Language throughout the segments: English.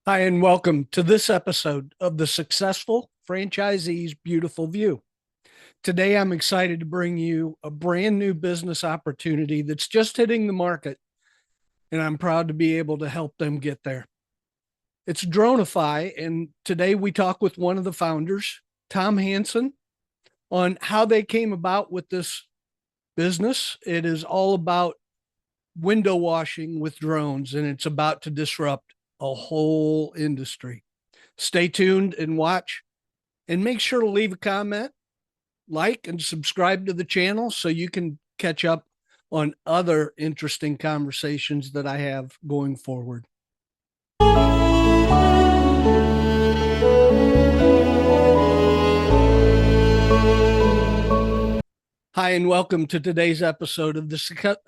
Hi, and welcome to this episode of the Successful Franchisee's Beautiful View. Today, I'm excited to bring you a brand new business opportunity that's just hitting the market, and I'm proud to be able to help them get there. It's Droneify, and today we talk with one of the founders, Tom Hanson, on how they came about with this business. It is all about window washing with drones, and it's about to disrupt a whole industry. Stay tuned and watch, and make sure to leave a comment, like, and subscribe to the channel so you can catch up on other interesting conversations that I have going forward. Hi, and welcome to today's episode of the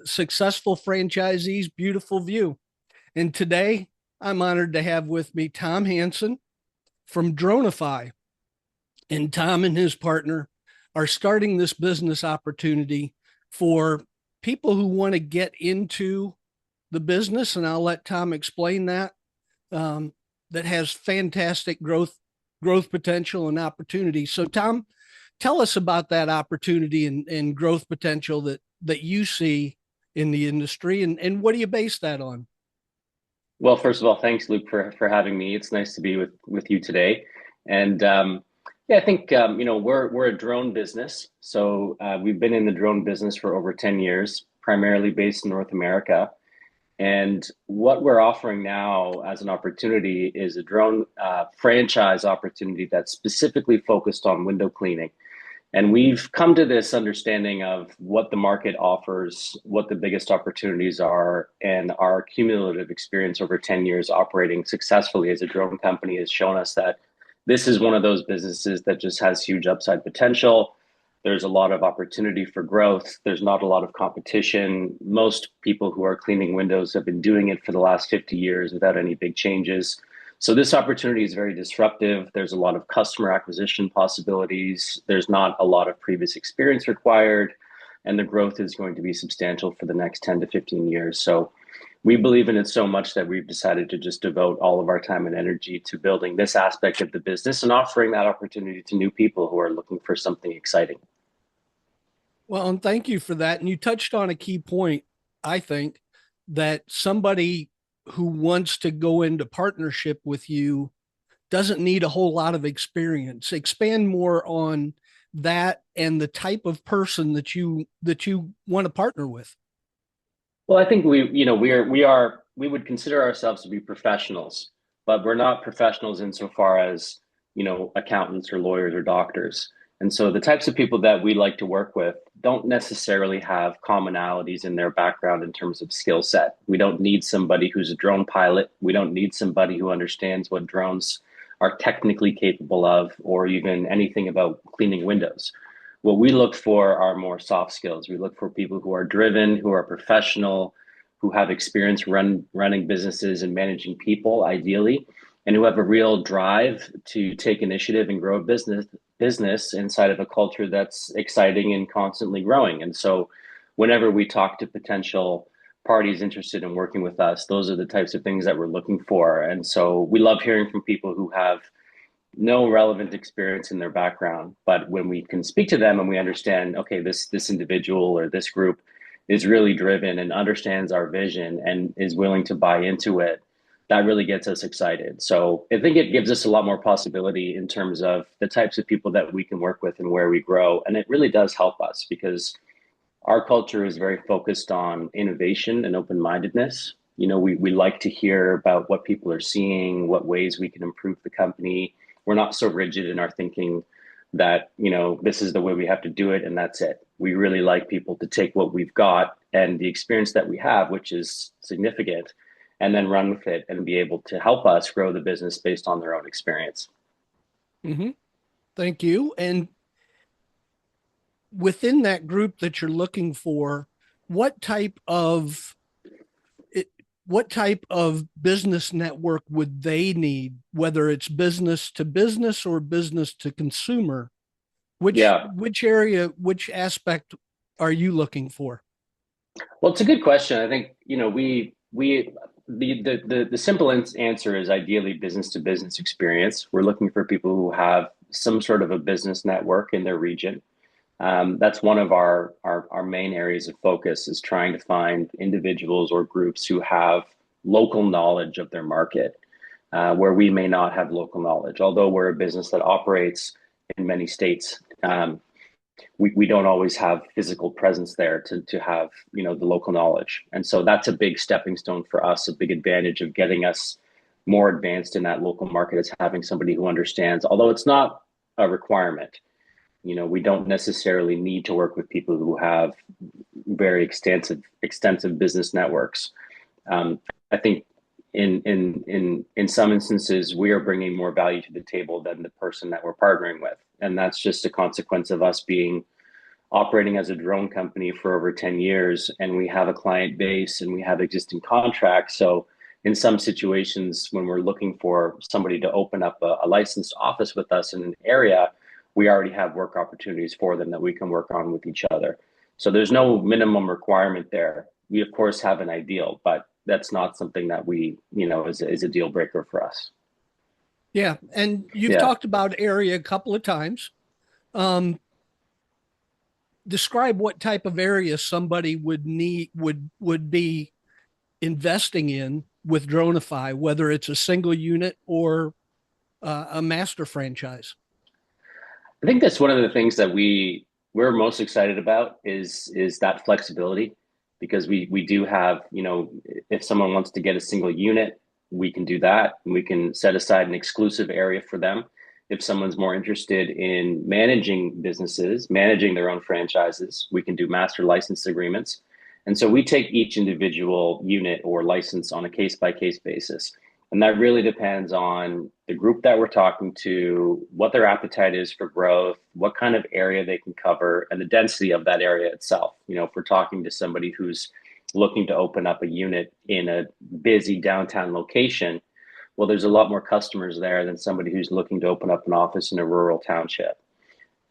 Successful Franchisee's Beautiful View. And today, I'm honored to have with me Tom Hanson from Droneify. And Tom and his partner are starting this business opportunity for people who want to get into the business. And I'll let Tom explain that. That has fantastic growth potential and opportunity. So, Tom, tell us about that opportunity and growth potential that you see in the industry, and what do you base that on? Well, first of all, thanks, Luke, for having me. It's nice to be with you today. And yeah, I think we're a drone business, so we've been in the drone business for over 10 years, primarily based in North America. And what we're offering now as an opportunity is a drone franchise opportunity that's specifically focused on window cleaning. And we've come to this understanding of what the market offers, what the biggest opportunities are, and our cumulative experience over 10 years operating successfully as a drone company has shown us that this is one of those businesses that just has huge upside potential. There's a lot of opportunity for growth. There's not a lot of competition. Most people who are cleaning windows have been doing it for the last 50 years without any big changes. So this opportunity is very disruptive. There's a lot of customer acquisition possibilities. There's not a lot of previous experience required, and the growth is going to be substantial for the next 10 to 15 years. So we believe in it so much that we've decided to just devote all of our time and energy to building this aspect of the business and offering that opportunity to new people who are looking for something exciting. Well, and thank you for that. And you touched on a key point, I think, that somebody who wants to go into partnership with you doesn't need a whole lot of experience. Expand more on that and the type of person that you want to partner with. Well, I think we would consider ourselves to be professionals, but we're not professionals insofar as, accountants or lawyers or doctors. And so the types of people that we like to work with don't necessarily have commonalities in their background in terms of skill set. We don't need somebody who's a drone pilot. We don't need somebody who understands what drones are technically capable of, or even anything about cleaning windows. What we look for are more soft skills. We look for people who are driven, who are professional, who have experience running businesses and managing people, ideally, and who have a real drive to take initiative and grow a business inside of a culture that's exciting and constantly growing. And so, whenever we talk to potential parties interested in working with us, those are the types of things that we're looking for. And so, we love hearing from people who have no relevant experience in their background, but when we can speak to them and we understand, okay, this individual or this group is really driven and understands our vision and is willing to buy into it, that really gets us excited. So I think it gives us a lot more possibility in terms of the types of people that we can work with and where we grow. And it really does help us because our culture is very focused on innovation and open-mindedness. We like to hear about what people are seeing, what ways we can improve the company. We're not so rigid in our thinking that, this is the way we have to do it and that's it. We really like people to take what we've got and the experience that we have, which is significant, and then run with it and be able to help us grow the business based on their own experience. Mm-hmm. Thank you. And within that group that you're looking for, what type of what type of business network would they need, whether it's business to business or business to consumer? Which Yeah. which area, which aspect are you looking for? Well, it's a good question. I think, we The simple answer is ideally business to business experience. We're looking for people who have some sort of a business network in their region. That's one of our main areas of focus, is trying to find individuals or groups who have local knowledge of their market, where we may not have local knowledge. Although we're a business that operates in many states, we don't always have physical presence there to have, the local knowledge. And so that's a big stepping stone for us. A big advantage of getting us more advanced in that local market is having somebody who understands, although it's not a requirement. We don't necessarily need to work with people who have very extensive business networks. I think in some instances, we are bringing more value to the table than the person that we're partnering with. And that's just a consequence of us operating as a drone company for over 10 years, and we have a client base and we have existing contracts. So in some situations, when we're looking for somebody to open up a licensed office with us in an area, we already have work opportunities for them that we can work on with each other. So there's no minimum requirement there. We, of course, have an ideal, but that's not something that we, is a deal breaker for us. Yeah. And you've Yeah. talked about area a couple of times. Describe what type of area somebody would be investing in with Droneify, whether it's a single unit or a master franchise. I think that's one of the things that we're most excited about is that flexibility, because we do have, if someone wants to get a single unit, we can do that, and we can set aside an exclusive area for them. If someone's more interested in managing businesses, managing their own franchises, we can do master license agreements. And so we take each individual unit or license on a case by case basis. And that really depends on the group that we're talking to, what their appetite is for growth, what kind of area they can cover, and the density of that area itself. If we're talking to somebody who's looking to open up a unit in a busy downtown location, well, there's a lot more customers there than somebody who's looking to open up an office in a rural township.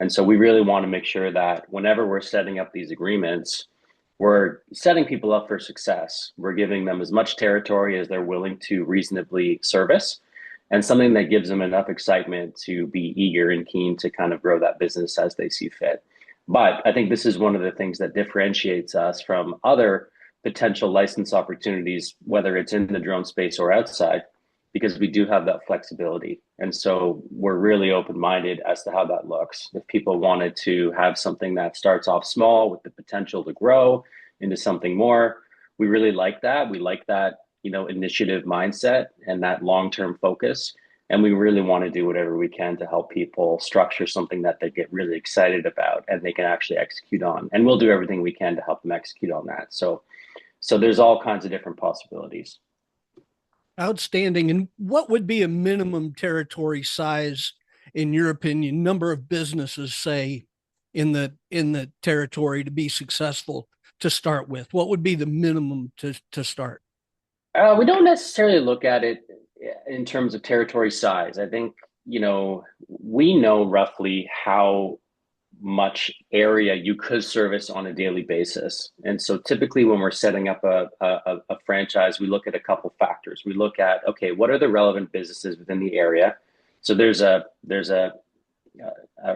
And so we really want to make sure that whenever we're setting up these agreements, we're setting people up for success. We're giving them as much territory as they're willing to reasonably service, and something that gives them enough excitement to be eager and keen to kind of grow that business as they see fit. But I think this is one of the things that differentiates us from other potential license opportunities, whether it's in the drone space or outside, because we do have that flexibility. And so we're really open-minded as to how that looks. If people wanted to have something that starts off small with the potential to grow into something more, we really like that. We like that, initiative mindset and that long-term focus. And we really want to do whatever we can to help people structure something that they get really excited about and they can actually execute on. And we'll do everything we can to help them execute on that. So there's all kinds of different possibilities. Outstanding. And what would be a minimum territory size, in your opinion, number of businesses, say, in the territory to be successful to start with? What would be the minimum to start? We don't necessarily look at it in terms of territory size. I think, we know roughly how much area you could service on a daily basis. And so typically when we're setting up a franchise, we look at a couple factors. We look at, okay, what are the relevant businesses within the area? So there's a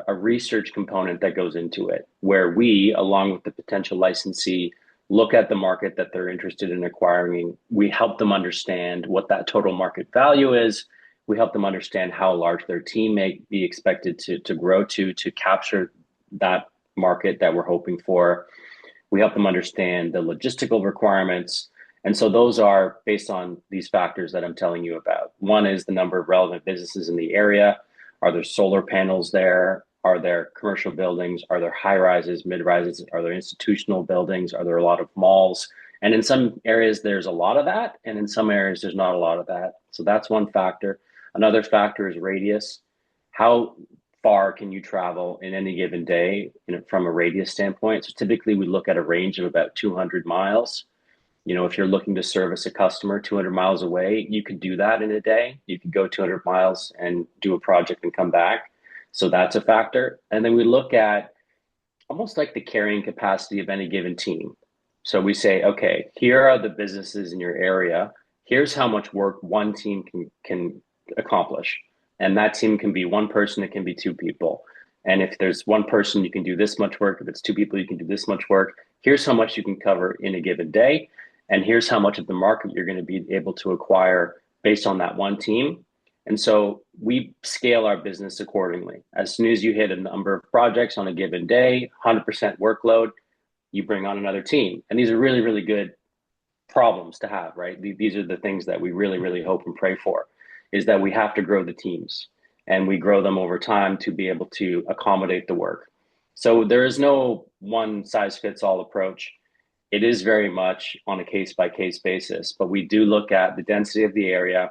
research component that goes into it, where we, along with the potential licensee, look at the market that they're interested in acquiring. We help them understand what that total market value is. We help them understand how large their team may be expected to grow to capture that market that we're hoping for. We help them understand the logistical requirements. And so those are based on these factors that I'm telling you about. One is the number of relevant businesses in the area. Are there solar panels there? Are there commercial buildings? Are there high rises, mid rises? Are there institutional buildings? Are there a lot of malls? And in some areas, there's a lot of that. And in some areas, there's not a lot of that. So that's one factor. Another factor is radius. How far can you travel in any given day, from a radius standpoint? So typically we look at a range of about 200 miles. If you're looking to service a customer 200 miles away, you could do that in a day. You could go 200 miles and do a project and come back. So that's a factor. And then we look at almost like the carrying capacity of any given team. So we say, okay, here are the businesses in your area. here's how much work one team can accomplish. And that team can be one person, it can be two people. And if there's one person, you can do this much work. If it's two people, you can do this much work. Here's how much you can cover in a given day. And here's how much of the market you're going to be able to acquire based on that one team. And so we scale our business accordingly. As soon as you hit a number of projects on a given day, 100% workload, you bring on another team. And these are really, really good problems to have, right? These are the things that we really, really hope and pray for, is that we have to grow the teams and we grow them over time to be able to accommodate the work. So there is no one size fits all approach. It is very much on a case by case basis, but we do look at the density of the area,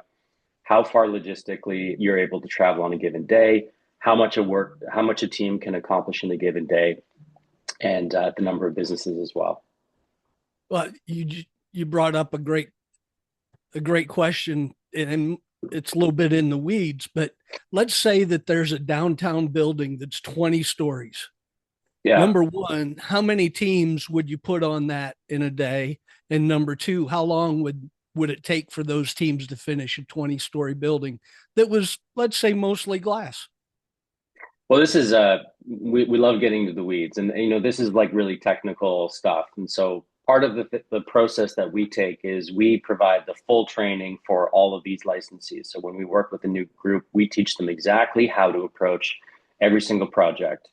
how far logistically you're able to travel on a given day, how much a team can accomplish in a given day, and the number of businesses as well. Well, you brought up a great question, and it's a little bit in the weeds, but let's say that there's a downtown building that's 20 stories. Yeah. Number one, how many teams would you put on that in a day? And number two, how long would it take for those teams to finish a 20-story building that was, let's say, mostly glass? Well, this is we love getting to the weeds, and this is like really technical stuff. And so part of the process that we take is we provide the full training for all of these licensees. So when we work with a new group, we teach them exactly how to approach every single project.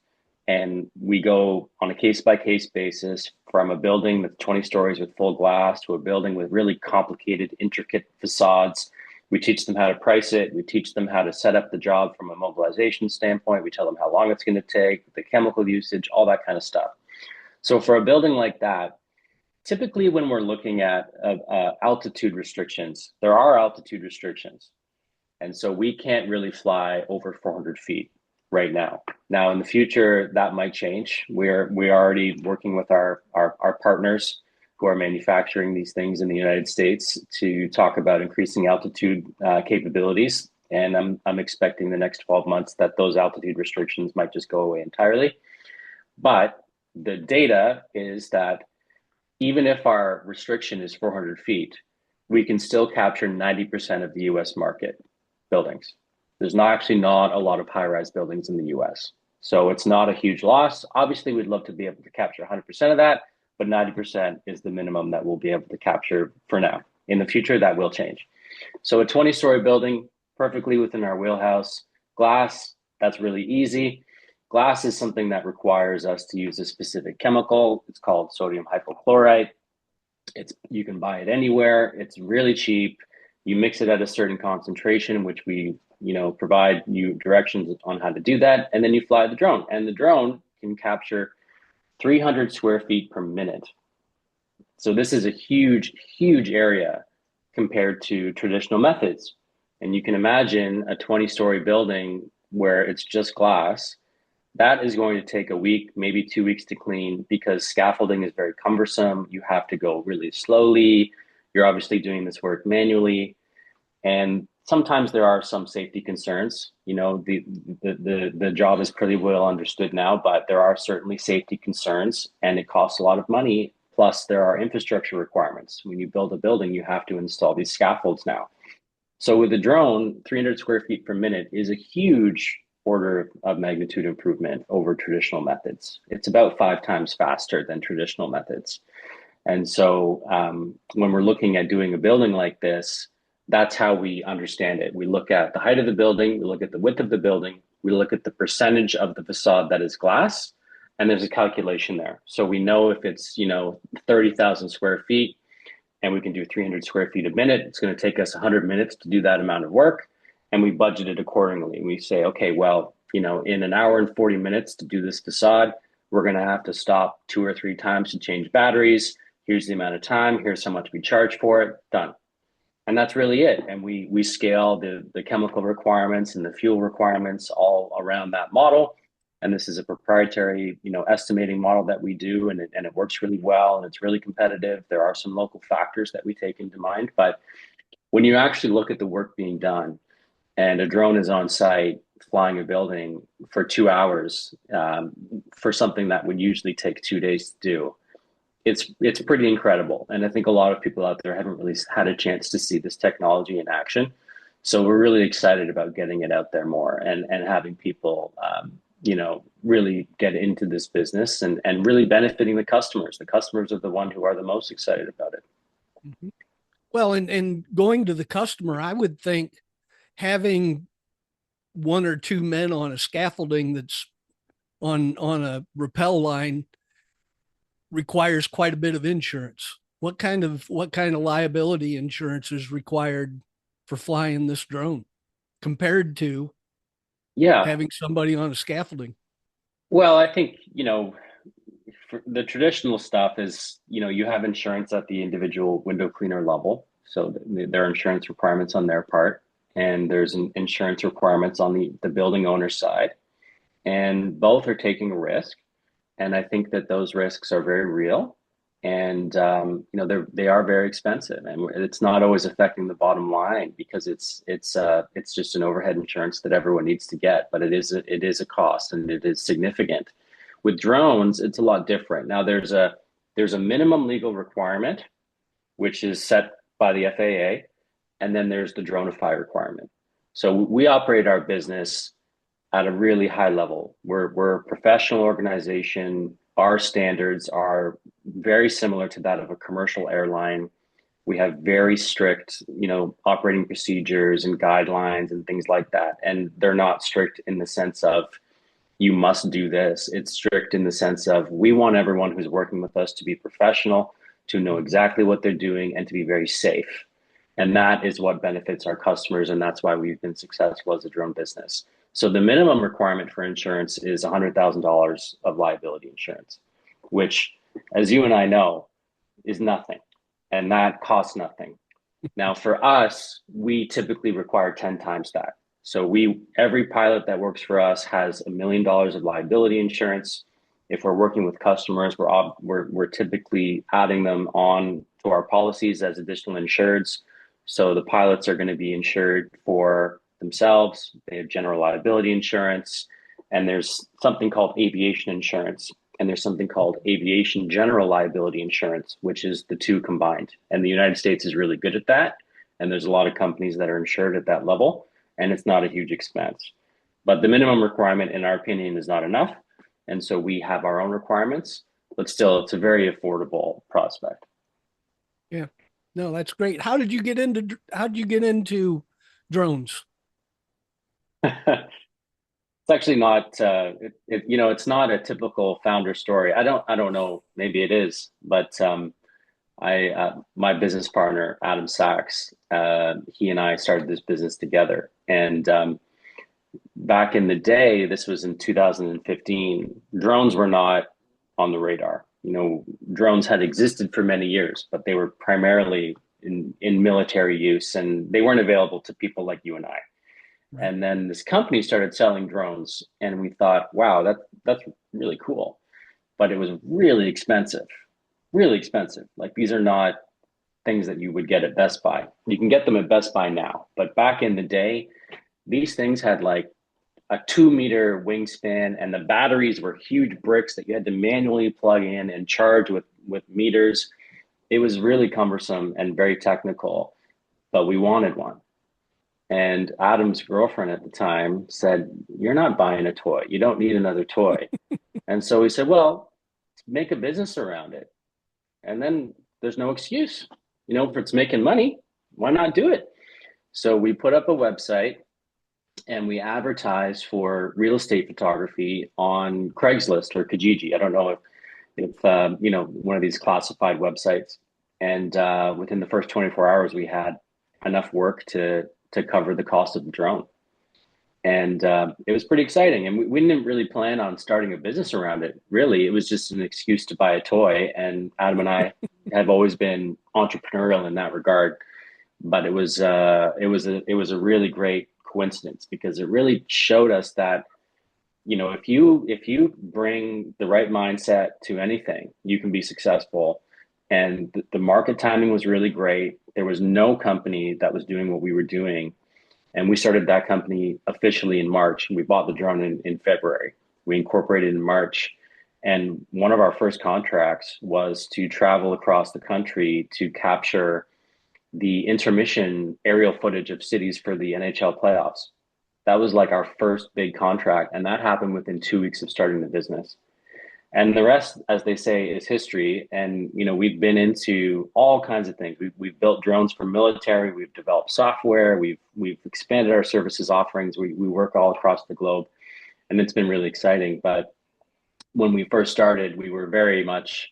And we go on a case by case basis from a building that's 20 stories with full glass to a building with really complicated, intricate facades. We teach them how to price it. We teach them how to set up the job from a mobilization standpoint. We tell them how long it's going to take, the chemical usage, all that kind of stuff. So for a building like that, typically when we're looking at altitude restrictions, there are altitude restrictions. And so we can't really fly over 400 feet right now. Now, in the future, that might change. We're already working with our partners who are manufacturing these things in the United States to talk about increasing altitude capabilities. And I'm expecting the next 12 months that those altitude restrictions might just go away entirely. But the data is that even if our restriction is 400 feet, we can still capture 90% of the US market buildings. There's not a lot of high-rise buildings in the US. So it's not a huge loss. Obviously, we'd love to be able to capture 100% of that, but 90% is the minimum that we'll be able to capture for now. In the future, that will change. So a 20-story building, perfectly within our wheelhouse. Glass, that's really easy. Glass is something that requires us to use a specific chemical. It's called sodium hypochlorite. You can buy it anywhere. It's really cheap. You mix it at a certain concentration, which we provide you directions on how to do that. And then you fly the drone. And the drone can capture 300 square feet per minute. So this is a huge, huge area compared to traditional methods. And you can imagine a 20-story building where it's just glass. That is going to take a week, maybe 2 weeks to clean because scaffolding is very cumbersome. You have to go really slowly. You're obviously doing this work manually. And sometimes there are some safety concerns. The job is pretty well understood now, but there are certainly safety concerns and it costs a lot of money. Plus there are infrastructure requirements. When you build a building, you have to install these scaffolds now. So with a drone, 300 square feet per minute is a huge order of magnitude improvement over traditional methods. It's about 5 times faster than traditional methods. And so when we're looking at doing a building like this, that's how we understand it. We look at the height of the building, we look at the width of the building, we look at the percentage of the facade that is glass, and there's a calculation there. So we know if it's 30,000 square feet and we can do 300 square feet a minute, it's going to take us 100 minutes to do that amount of work, and we budget it accordingly. We say, okay, well, in an hour and 40 minutes to do this facade, we're going to have to stop 2 or 3 times to change batteries. Here's the amount of time. Here's how much we charge for it. Done. And that's really it. And we scale the chemical requirements and the fuel requirements all around that model. And this is a proprietary, estimating model that we do, and it works really well, and it's really competitive. There are some local factors that we take into mind, but when you actually look at the work being done, and a drone is on site flying a building for 2 hours for something that would usually take 2 days to do, it's pretty incredible. And I think a lot of people out there haven't really had a chance to see this technology in action. So we're really excited about getting it out there more and having people, really get into this business and really benefiting the customers. The customers are the one who are the most excited about it. Mhm. Well, and going to the customer, I would think having one or two men on a scaffolding that's on a rappel line requires quite a bit of insurance. What kind of liability insurance is required for flying this drone compared to Yeah. having somebody on a scaffolding? Well, I think, for the traditional stuff is, you have insurance at the individual window cleaner level. So there are insurance requirements on their part, and there's an insurance requirements on the building owner side. And both are taking a risk. And I think that those risks are very real. And they are very expensive, and it's not always affecting the bottom line because it's just an overhead insurance that everyone needs to get, but it is a cost and it is significant. With drones, it's a lot different. Now there's a minimum legal requirement, which is set by the FAA, and then there's the Droneify requirement. So we operate our business at a really high level. We're a professional organization. Our standards are very similar to that of a commercial airline. We have very strict, operating procedures and guidelines and things like that. And they're not strict in the sense of you must do this. It's strict in the sense of we want everyone who's working with us to be professional, to know exactly what they're doing, and to be very safe. And that is what benefits our customers. And that's why we've been successful as a drone business. So the minimum requirement for insurance is $100,000 of liability insurance, which, as you and I know, is nothing. And that costs nothing. Now, for us, we typically require 10 times that. So every pilot that works for us has $1 million of liability insurance. If we're working with customers, we're typically adding them on to our policies as additional insureds. So the pilots are going to be insured for themselves. They have general liability insurance, and there's something called aviation insurance, and there's something called aviation general liability insurance, which is the two combined. And the United States is really good at that. And there's a lot of companies that are insured at that level, and it's not a huge expense. But the minimum requirement, in our opinion, is not enough. And so we have our own requirements, but still, it's a very affordable prospect. Yeah. No, that's great. How did you get into drones? It's actually not it's not a typical founder story. I don't know, maybe it is, but I my business partner Adam Sax, he and I started this business together, and back in the day, this was in 2015, drones were not on the radar. Drones had existed for many years, but they were primarily in military use, and they weren't available to people like you and I. Right. And then this company started selling drones, and we thought, wow, that's really cool. But it was really expensive. Like, these are not things that you would get at Best Buy. You can get them at Best Buy now, but back in the day, these things had like a 2 meter wingspan, and the batteries were huge bricks that you had to manually plug in and charge with meters. It was really cumbersome and very technical, but we wanted one. And Adam's girlfriend at the time said, "You're not buying a toy. You don't need another toy." And so we said, "Well, make a business around it. And then there's no excuse. If it's making money, why not do it?" So we put up a website and we advertised for real estate photography on Craigslist or Kijiji. I don't know if one of these classified websites. And within the first 24 hours, we had enough work to cover the cost of the drone. And it was pretty exciting. And we didn't really plan on starting a business around it. Really, it was just an excuse to buy a toy. And Adam and I have always been entrepreneurial in that regard. But it was a really great coincidence because it really showed us that if you bring the right mindset to anything, you can be successful. And the market timing was really great. There was no company that was doing what we were doing. And we started that company officially in March. We bought the drone in February. We incorporated in March. And one of our first contracts was to travel across the country to capture the intermission aerial footage of cities for the NHL playoffs. That was like our first big contract, and that happened within 2 weeks of starting the business. And the rest, as they say, is history. And we've been into all kinds of things. We've built drones for military. We've developed software. We've expanded our services offerings. We work all across the globe, and it's been really exciting. But when we first started, we were very much,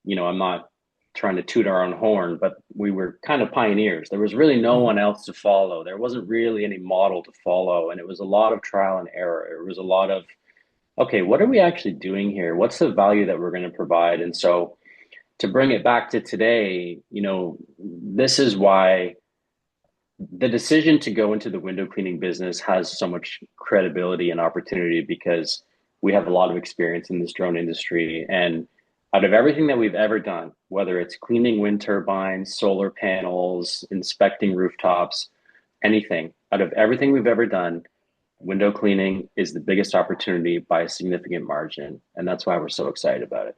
I'm not trying to toot our own horn, but we were kind of pioneers. There was really no one else to follow. There wasn't really any model to follow, and it was a lot of trial and error. It was a lot of, okay, what are we actually doing here? What's the value that we're going to provide? And so to bring it back to today, this is why the decision to go into the window cleaning business has so much credibility and opportunity, because we have a lot of experience in this drone industry. And out of everything that we've ever done, whether it's cleaning wind turbines, solar panels, inspecting rooftops, anything, out of everything we've ever done, window cleaning is the biggest opportunity by a significant margin. And that's why we're so excited about it.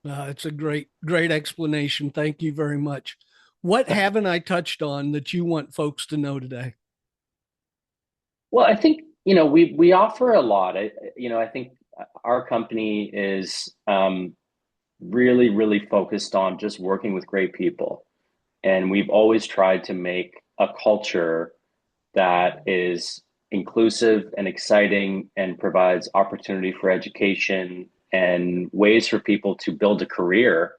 It's a great explanation. Thank you very much. What haven't I touched on that you want folks to know today? Well, I think, we offer a lot. I think our company is really, really focused on just working with great people. And we've always tried to make a culture that is inclusive and exciting and provides opportunity for education and ways for people to build a career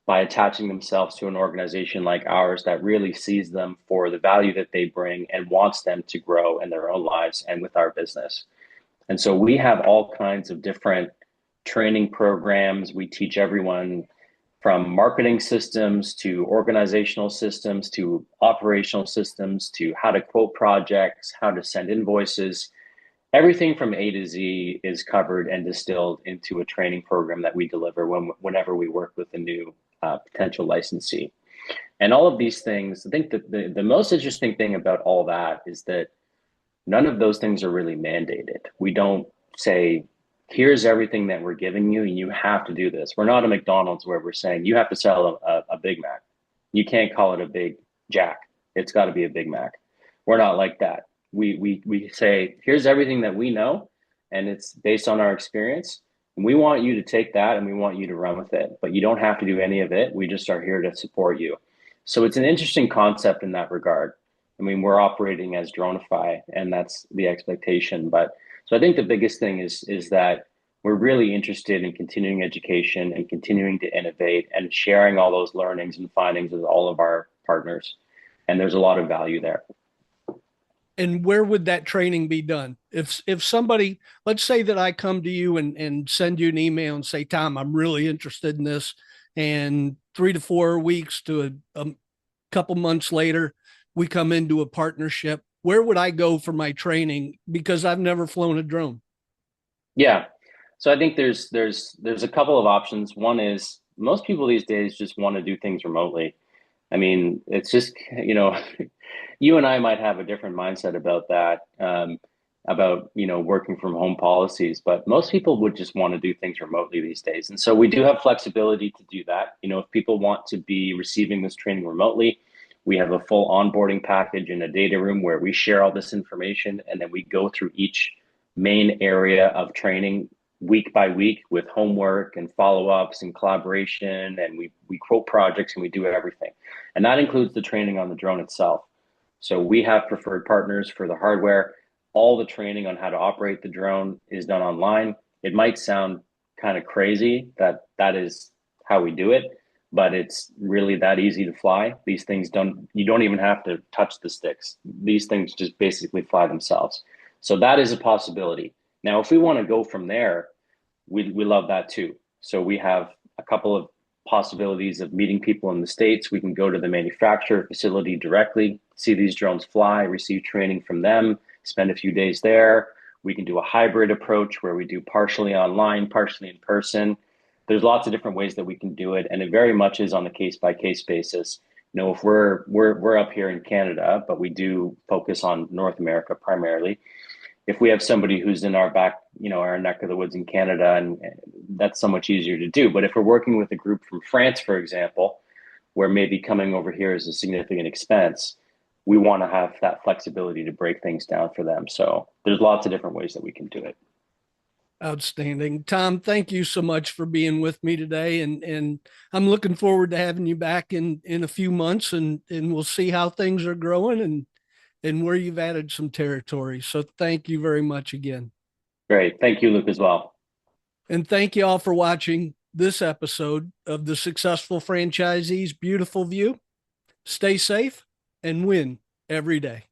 by attaching themselves to an organization like ours that really sees them for the value that they bring and wants them to grow in their own lives and with our business. And so we have all kinds of different training programs. We teach everyone from marketing systems to organizational systems to operational systems to how to quote projects, how to send invoices. Everything from A to Z is covered and distilled into a training program that we deliver whenever we work with a new potential licensee. And all of these things, I think that the most interesting thing about all that is that none of those things are really mandated. We don't say, here's everything that we're giving you and you have to do this. We're not a McDonald's where we're saying you have to sell a Big Mac. You can't call it a Big Jack. It's got to be a Big Mac. We're not like that. We say, here's everything that we know, and it's based on our experience. And we want you to take that and we want you to run with it, but you don't have to do any of it. We just are here to support you. So it's an interesting concept in that regard. I mean, we're operating as Droneify, and that's the expectation. But so I think the biggest thing is that we're really interested in continuing education and continuing to innovate and sharing all those learnings and findings with all of our partners. And there's a lot of value there. And where would that training be done? If somebody, let's say that I come to you and send you an email and say, Tom, I'm really interested in this, and 3 to 4 weeks to a couple months later, we come into a partnership, where would I go for my training? Because I've never flown a drone. Yeah. So I think there's a couple of options. One is most people these days just want to do things remotely. I mean, it's just, you and I might have a different mindset about that, about, working from home policies, but most people would just want to do things remotely these days. And so we do have flexibility to do that. If people want to be receiving this training remotely, we have a full onboarding package in a data room where we share all this information, and then we go through each main area of training week by week with homework and follow-ups and collaboration, and we quote projects and we do everything. And that includes the training on the drone itself. So we have preferred partners for the hardware. All the training on how to operate the drone is done online. It might sound kind of crazy that is how we do it, but it's really that easy to fly. These things you don't even have to touch the sticks. These things just basically fly themselves. So that is a possibility. Now, if we want to go from there, we love that too. So we have a couple of possibilities of meeting people in the States. We can go to the manufacturer facility directly, see these drones fly, receive training from them, spend a few days there. We can do a hybrid approach where we do partially online, partially in person. There's lots of different ways that we can do it, and it very much is on a case-by-case basis. If we're up here in Canada, but we do focus on North America primarily. if we have somebody who's in our back, our neck of the woods in Canada, and that's so much easier to do. But if we're working with a group from France, for example, where maybe coming over here is a significant expense, we want to have that flexibility to break things down for them. So there's lots of different ways that we can do it. Outstanding. Tom, thank you so much for being with me today. And I'm looking forward to having you back in a few months, and we'll see how things are growing and where you've added some territory. So thank you very much again. Great. Thank you, Luke, as well. And thank you all for watching this episode of the Successful Franchisee's Beautiful View. Stay safe and win every day.